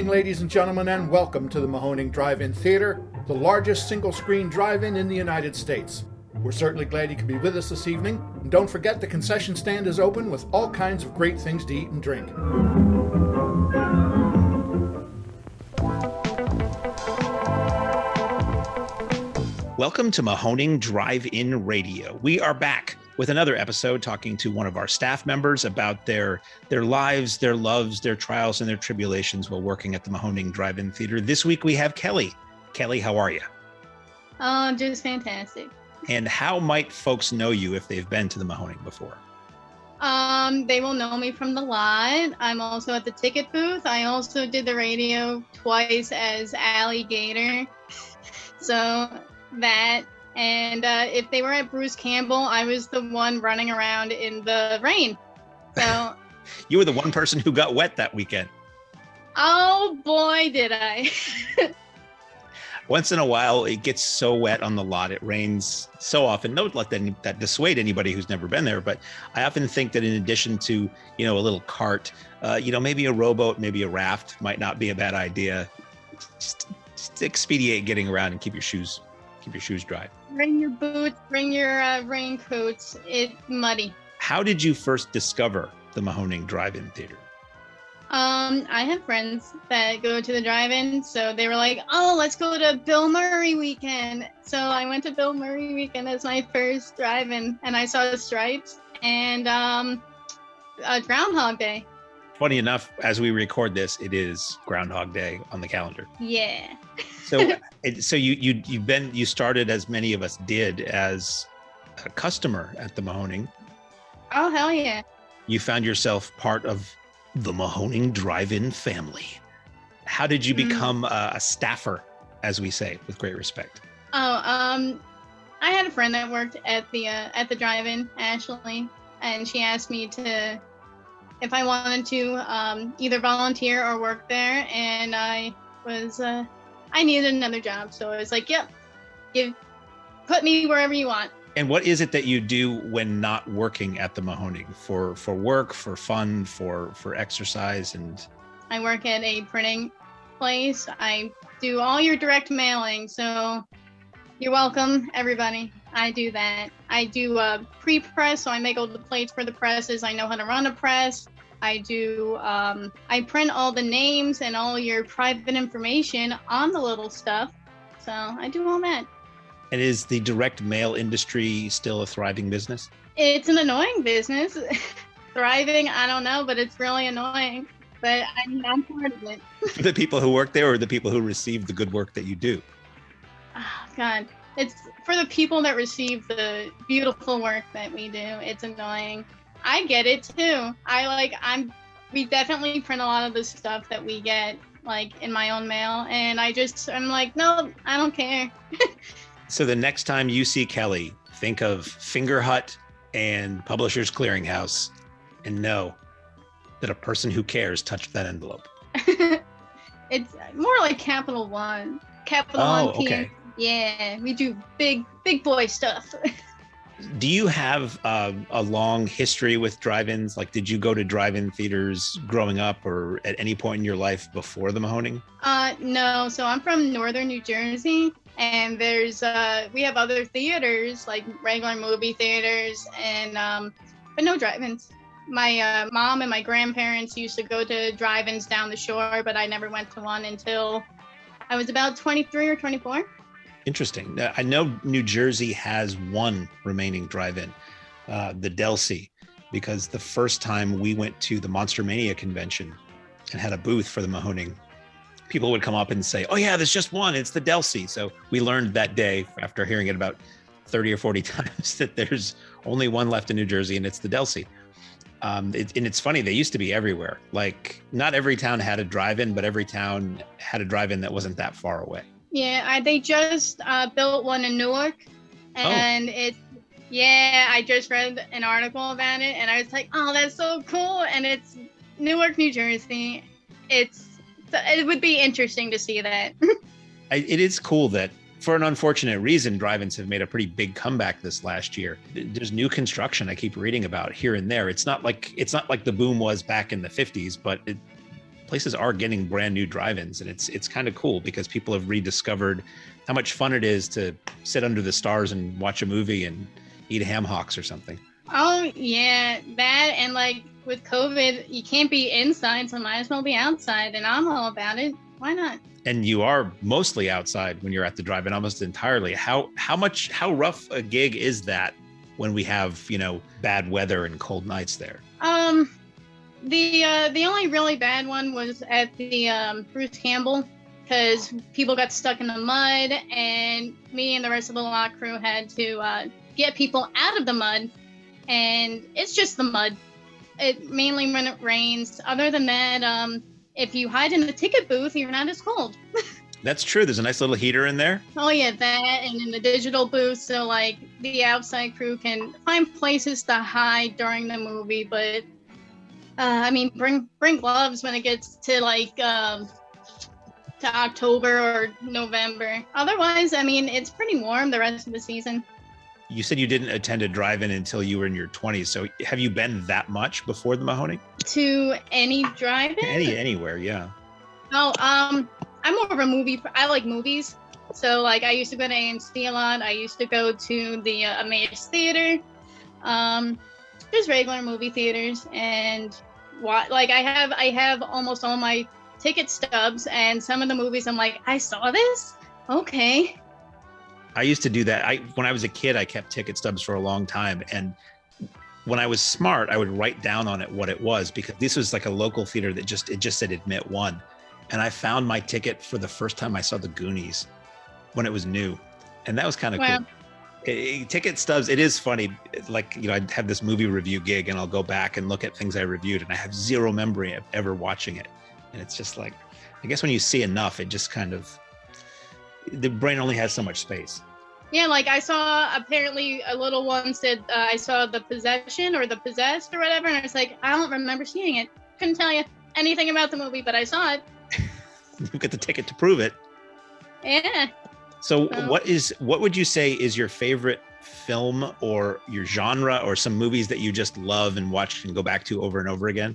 evening, ladies and gentlemen, and welcome to the Mahoning Drive-In Theater, the largest single-screen drive-in in the United States. We're certainly glad you could be with us this evening, and don't forget the concession stand is open with all kinds of great things to eat and drink. Welcome to Mahoning Drive-In Radio. We are back with another episode talking to one of our staff members about their lives, their loves, their trials, and their tribulations while working at the Mahoning Drive-In Theater. This week we have Kelly. Kelly, how are you? Oh, just fantastic. And how might folks know you if they've been to the Mahoning before? They will know me from the lot. I'm also at the ticket booth. I also did the radio twice as Alligator. So that, and if they were at Bruce Campbell, I was the one running around in the rain. So you were the one person who got wet that weekend. Oh boy, did I. Once in a while, it gets so wet on the lot. It rains so often. Don't let that dissuade anybody who's never been there. But I often think that in addition to, a little cart, maybe a rowboat, maybe a raft might not be a bad idea. Just expedite getting around and keep your shoes dry. Bring your boots, bring your raincoats. It's muddy. How did you first discover the Mahoning Drive-In Theater? I have friends that go to the drive-in, so they were like, oh, let's go to Bill Murray weekend. So I went to Bill Murray weekend as my first drive-in, and I saw the Stripes and Groundhog Day. Funny enough, as we record this, it is Groundhog Day on the calendar. Yeah. So you started, as many of us did, as a customer at the Mahoning. Oh, hell yeah. You found yourself part of the Mahoning Drive-In family. How did you become a staffer, as we say, with great respect? I had a friend that worked at the drive-in, Ashley, and she asked me if I wanted to either volunteer or work there, and I needed another job, so I was like, yep, put me wherever you want. And what is it that you do when not working at the Mahoning? For work, for fun, for exercise? And I work at a printing place. I do all your direct mailing, so you're welcome, everybody. I do that. I do pre-press, so I make all the plates for the presses. I know how to run a press. I do. I print all the names and all your private information on the little stuff. So I do all that. And is the direct mail industry still a thriving business? It's an annoying business. Thriving, I don't know, but it's really annoying. But I'm part of it. For the people who work there or the people who receive the good work that you do? Oh, God. It's for the people that receive the beautiful work that we do. It's annoying. I get it too. We definitely print a lot of the stuff that we get like in my own mail. And I'm like, no, I don't care. So the next time you see Kelly, think of Finger Hut and Publishers Clearinghouse and know that a person who cares touched that envelope. It's more like Capital One. Capital One team. Okay. Yeah, we do big boy stuff. Do you have a long history with drive-ins? Like, did you go to drive-in theaters growing up or at any point in your life before the Mahoning? No. So I'm from northern New Jersey, and we have other theaters, like regular movie theaters, and but no drive-ins. My mom and my grandparents used to go to drive-ins down the shore, but I never went to one until I was about 23 or 24. Interesting. I know New Jersey has one remaining drive-in, the Delsey, because the first time we went to the Monster Mania convention and had a booth for the Mahoning, people would come up and say, oh yeah, there's just one, it's the Delsey. So we learned that day, after hearing it about 30 or 40 times, that there's only one left in New Jersey, and it's the Delsey. And it's funny, they used to be everywhere. Like, not every town had a drive-in, but every town had a drive-in that wasn't that far away. Yeah, they just built one in Newark, and I just read an article about it, and I was like, oh, that's so cool, and it's Newark, New Jersey. It would be interesting to see that. It is cool that, for an unfortunate reason, drive-ins have made a pretty big comeback this last year. There's new construction I keep reading about here and there. It's not like the boom was back in the 50s, but places are getting brand new drive-ins, and it's kind of cool because people have rediscovered how much fun it is to sit under the stars and watch a movie and eat ham hocks or something. Oh yeah, that, and like with COVID, you can't be inside, so might as well be outside, and I'm all about it. Why not? And you are mostly outside when you're at the drive-in, almost entirely. How rough a gig is that when we have, bad weather and cold nights there? The only really bad one was at the Bruce Campbell, because people got stuck in the mud, and me and the rest of the lot crew had to get people out of the mud, and it's just the mud. It mainly when it rains. Other than that, if you hide in the ticket booth, you're not as cold. That's true. There's a nice little heater in there. Oh yeah, that, and in the digital booth, so like the outside crew can find places to hide during the movie. But bring gloves when it gets to to October or November. Otherwise, it's pretty warm the rest of the season. You said you didn't attend a drive-in until you were in your 20s. So have you been that much before the Mahoning? To any drive-in? Anywhere, yeah. Oh, I'm more of a movie. I like movies. So like I used to go to AMC a lot. I used to go to the Amaze Theater. Just regular movie theaters, and I have almost all my ticket stubs, and some of the movies I'm like, I saw this? Okay. I used to do that. When I was a kid, I kept ticket stubs for a long time. And when I was smart, I would write down on it what it was, because this was like a local theater that just said admit one. And I found my ticket for the first time I saw the Goonies when it was new. And that was kind of cool. Ticket stubs, it is funny. Like, I'd have this movie review gig and I'll go back and look at things I reviewed and I have zero memory of ever watching it. And it's just like, I guess when you see enough, it just kind of, the brain only has so much space. Yeah, like I saw, apparently a little one said, I saw The Possession or The Possessed or whatever. And I was like, I don't remember seeing it. Couldn't tell you anything about the movie, but I saw it. You get the ticket to prove it. Yeah. So what would you say is your favorite film or your genre or some movies that you just love and watch and go back to over and over again?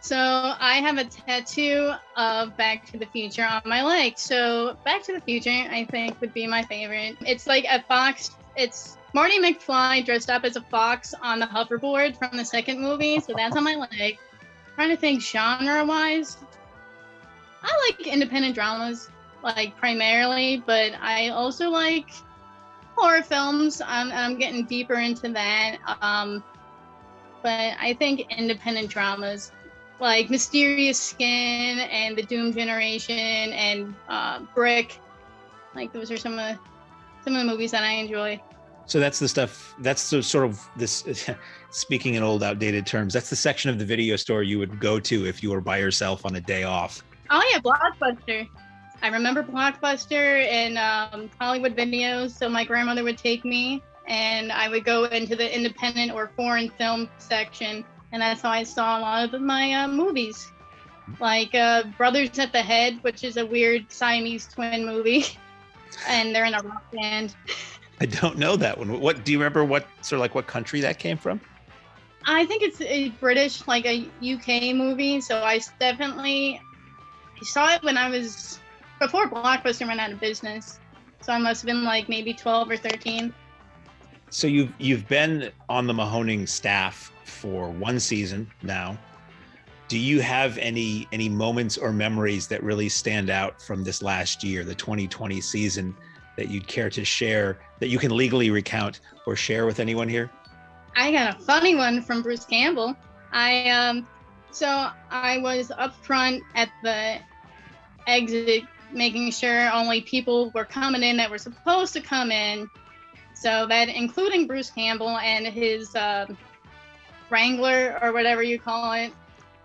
So I have a tattoo of Back to the Future on my leg. So Back to the Future, I think, would be my favorite. It's like a fox. It's Marty McFly dressed up as a fox on the hoverboard from the second movie. So that's on my leg. Trying to think genre-wise. I like independent dramas, like primarily, but I also like horror films. I'm getting deeper into that. But I think independent dramas, like Mysterious Skin and The Doom Generation and Brick, like those are some of the movies that I enjoy. So that's the stuff, that's the sort of this, speaking in old outdated terms, that's the section of the video store you would go to if you were by yourself on a day off. Oh yeah, Blockbuster. I remember Blockbuster and Hollywood Videos. So my grandmother would take me and I would go into the independent or foreign film section. And that's how I saw a lot of my movies. Like Brothers at the Head, which is a weird Siamese twin movie. And they're in a rock band. I don't know that one. What do you remember? What country that came from? I think it's a British, like a UK movie. So I saw it when I was before Blockbuster went out of business. So I must have been like maybe 12 or 13. So you've been on the Mahoning staff for one season now. Do you have any moments or memories that really stand out from this last year, the 2020 season, that you'd care to share, that you can legally recount or share with anyone here? I got a funny one from Bruce Campbell. So I was up front at the exit, making sure only people were coming in that were supposed to come in. So that including Bruce Campbell and his Wrangler or whatever you call it.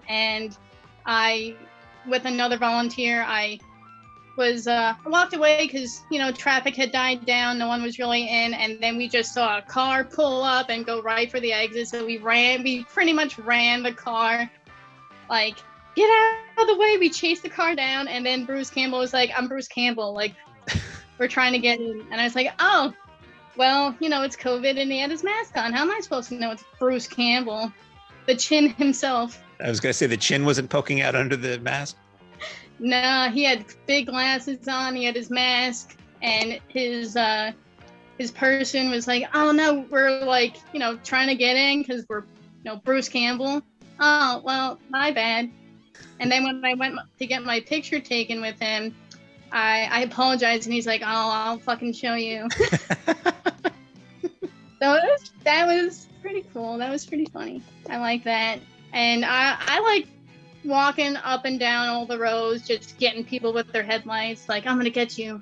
And I, with another volunteer, I walked away because, traffic had died down. No one was really in. And then we just saw a car pull up and go right for the exit. So we pretty much ran the car, like, get out of the way. We chased the car down. And then Bruce Campbell was like, I'm Bruce Campbell. Like, we're trying to get in. And I was like, oh, well, it's COVID and he had his mask on. How am I supposed to know it's Bruce Campbell, the chin himself? I was going to say the chin wasn't poking out under the mask. No, he had big glasses on. He had his mask, and his person was like, "Oh no, we're like, trying to get in because we're, Bruce Campbell." Oh well, my bad. And then when I went to get my picture taken with him, I apologized, and he's like, "Oh, I'll fucking show you." So that was pretty cool. That was pretty funny. I like that, and I like walking up and down all the rows, just getting people with their headlights. Like, I'm gonna get you.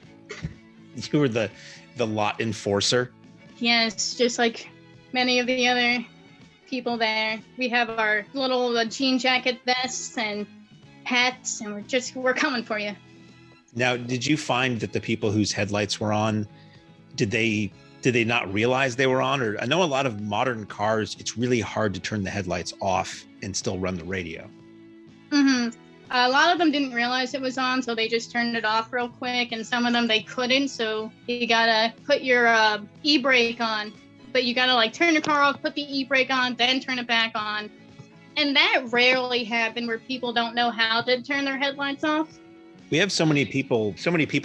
You were the lot enforcer. Yes, just like many of the other people there. We have our little jean jacket vests and hats, and we're coming for you. Now, did you find that the people whose headlights were on, did they not realize they were on? Or I know a lot of modern cars, it's really hard to turn the headlights off and still run the radio. Mm-hmm. A lot of them didn't realize it was on, so they just turned it off real quick, and some of them they couldn't, so you gotta put your e-brake on, but you gotta like turn your car off, put the e-brake on, then turn it back on. And that rarely happened where people don't know how to turn their headlights off. We have so many people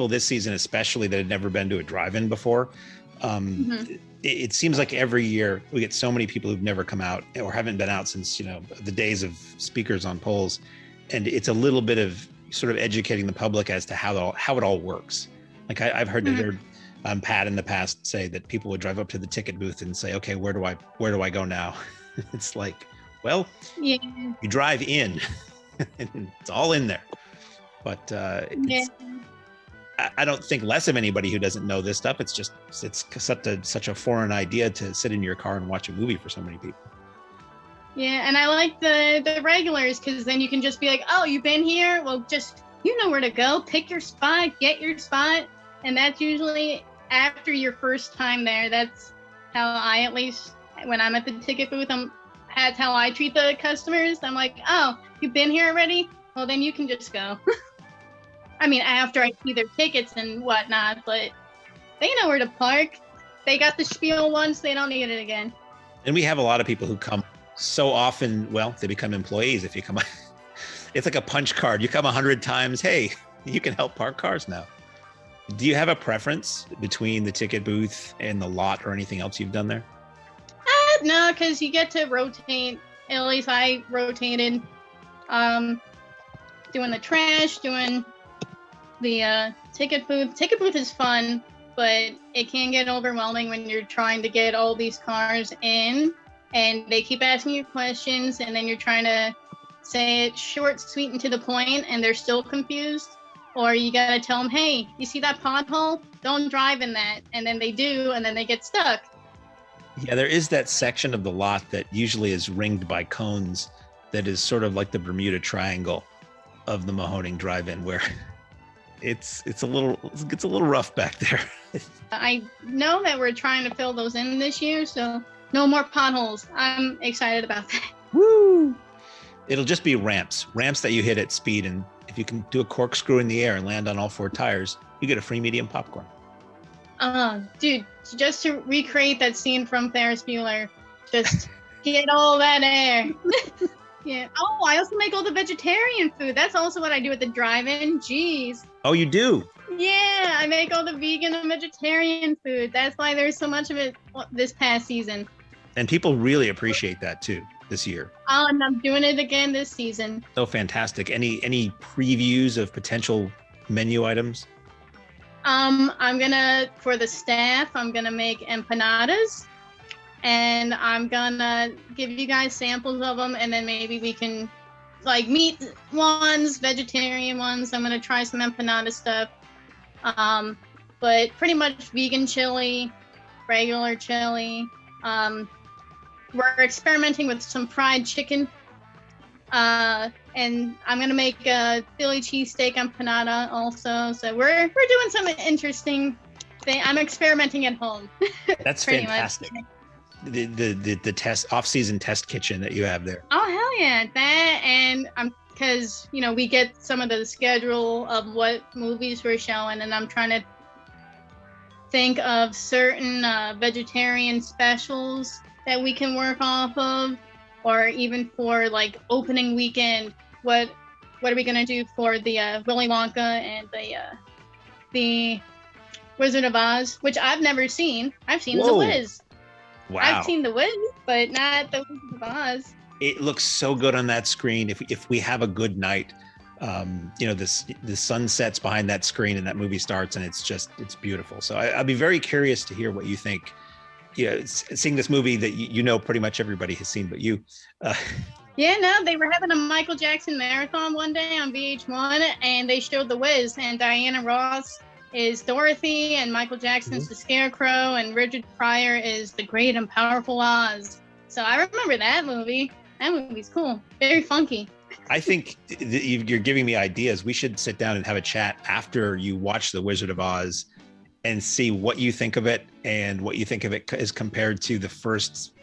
this season, especially that had never been to a drive-in before. It seems like every year we get so many people who've never come out or haven't been out since, the days of speakers on poles. And it's a little bit of sort of educating the public as to how it all works. Like I've heard Pat in the past say that people would drive up to the ticket booth and say, "Okay, where do I go now?" It's like, well, you drive in and it's all in there. But I don't think less of anybody who doesn't know this stuff. It's just, it's such a foreign idea to sit in your car and watch a movie for so many people. Yeah, and I like the regulars, because then you can just be like, "Oh, you've been here? Well, just, you know where to go. Pick your spot, get your spot." And that's usually after your first time there. That's how I, at least when I'm at the ticket booth, that's how I treat the customers. I'm like, "Oh, you've been here already? Well, then you can just go." I mean, after I see their tickets and whatnot, but they know where to park. They got the spiel once, they don't need it again. And we have a lot of people who come so often, well, they become employees. If you come, it's like a punch card. You come 100 times, hey, you can help park cars now. Do you have a preference between the ticket booth and the lot or anything else you've done there? No, because you get to rotate. At least I rotated, doing the trash, doing the ticket booth. Ticket booth is fun, but it can get overwhelming when you're trying to get all these cars in, and they keep asking you questions, and then you're trying to say it short, sweet, and to the point, and they're still confused. Or you gotta tell them, "Hey, you see that pothole? Don't drive in that." And then they do, and then they get stuck. Yeah, there is that section of the lot that usually is ringed by cones that is sort of like the Bermuda Triangle of the Mahoning drive-in, where it's a little rough back there. I know that we're trying to fill those in this year, so no more potholes. I'm excited about that. Woo! It'll just be ramps that you hit at speed, and if you can do a corkscrew in the air and land on all four tires, you get a free medium popcorn. Dude, just to recreate that scene from Ferris Bueller, just get all that air. Yeah. Oh, I also make all the vegetarian food. That's also what I do at the drive-in. Jeez. Oh, you do? Yeah, I make all the vegan and vegetarian food. That's why there's so much of it this past season. And people really appreciate that too this year. Oh, and I'm doing it again this season. So fantastic. Any previews of potential menu items? For the staff, I'm gonna make empanadas, and I'm gonna give you guys samples of them, and then maybe we can, like, meat ones, vegetarian ones. I'm gonna try some empanada stuff. But pretty much vegan chili, regular chili. We're experimenting with some fried chicken. And I'm gonna make a Philly cheesesteak empanada also. So we're doing some interesting thing. I'm experimenting at home. That's fantastic. The off-season test kitchen that you have there. Oh hell yeah, that, and because we get some of the schedule of what movies we're showing, and I'm trying to think of certain vegetarian specials that we can work off of. or even for like opening weekend, what are we gonna do for the Willy Wonka and the Wizard of Oz, which I've never seen. I've seen The Whoa. Wiz. Wow. I've seen The Wiz, but not the Wizard of Oz. It looks so good on that screen. If we have a good night, the sun sets behind that screen and that movie starts, and it's beautiful. So I'd be very curious to hear what you think. Seeing this movie that pretty much everybody has seen, but you. Yeah, no, they were having a Michael Jackson marathon one day on VH1, and they showed The Wiz, and Diana Ross is Dorothy, and Michael Jackson's the Scarecrow, and Richard Pryor is the Great and Powerful Oz. So I remember that movie. That movie's cool. Very funky. I think you're giving me ideas. We should sit down and have a chat after you watch The Wizard of Oz and see what you think of it and what you think of it as compared to the first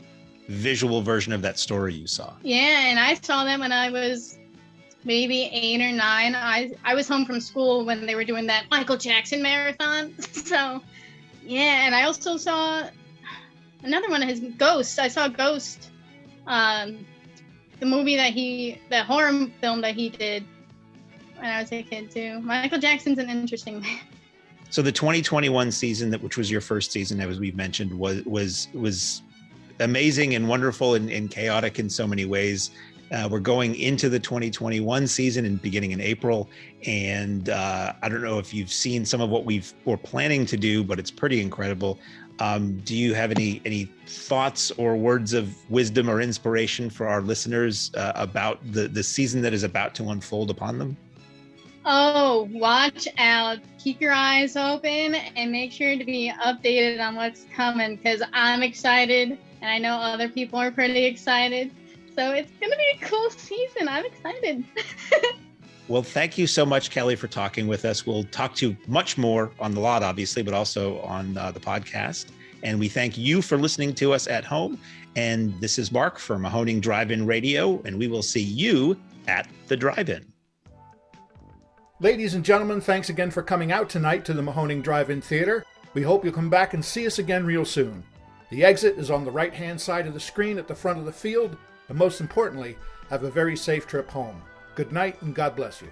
visual version of that story you saw. Yeah, and I saw them when I was maybe 8 or 9. I was home from school when they were doing that Michael Jackson marathon. So, yeah, and I also saw another one of his, Ghost. I saw Ghost, the movie the horror film that he did when I was a kid too. Michael Jackson's an interesting man. So the 2021 season, which was your first season, as we've mentioned, was amazing and wonderful and chaotic in so many ways. We're going into the 2021 season and beginning in April. And I don't know if you've seen some of what we're planning to do, but it's pretty incredible. Do you have any thoughts or words of wisdom or inspiration for our listeners about the season that is about to unfold upon them? Oh, watch out. Keep your eyes open and make sure to be updated on what's coming, because I'm excited and I know other people are pretty excited. So it's going to be a cool season. I'm excited. Well, thank you so much, Kelly, for talking with us. We'll talk to you much more on the lot, obviously, but also on the podcast. And we thank you for listening to us at home. And this is Mark for Mahoning Drive-In Radio, and we will see you at the drive-in. Ladies and gentlemen, thanks again for coming out tonight to the Mahoning Drive-In Theater. We hope you'll come back and see us again real soon. The exit is on the right-hand side of the screen at the front of the field, and most importantly, have a very safe trip home. Good night and God bless you.